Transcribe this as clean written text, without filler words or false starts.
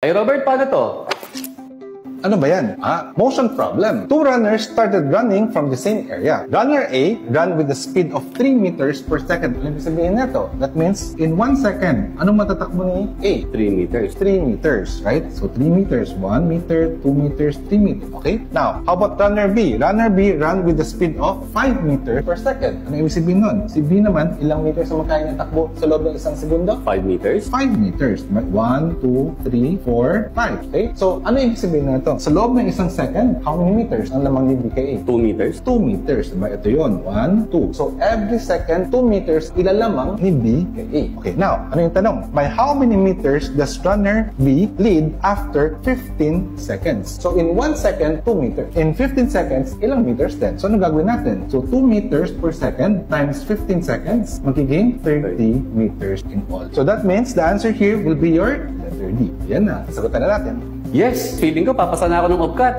Ay, Robert, paano to? Ano ba yan? Motion problem. Two runners started running from the same area. Runner A ran with the speed of 3 meters per second. Ano ibig sabihin nito? That means, in 1 second, anong matatakbo ni A? 3 meters. 3 meters, right? So, 3 meters. 1 meter, 2 meters, 3 meters. Okay? Now, how about runner B? Runner B ran with the speed of 5 meters per second. Ano ibig sabihin nun? Si B naman, ilang meters ang makaya niya takbo sa loob ng isang segundo? 5 meters. 5 meters. 1, 2, 3, 4, 5. Okay? So, ano ibig sabihin na ito? Sa loob ng isang second, how many meters ang lamang ni B kay A? 2 meters. 2 meters. Diba? Ito yun. 1, 2. So, every second, 2 meters ilalamang ni B kay A. Okay, now, ano yung tanong? By how many meters does runner B lead after 15 seconds? So, in 1 second, 2 meters. In 15 seconds, ilang meters din? So, ano gagawin natin? So, 2 meters per second times 15 seconds, magiging 30 meters in all. So, that means the answer here will be your letter D. Yan na. Sagutan na natin. Yes! Feeling ko, papasa na ako ng UPCAT.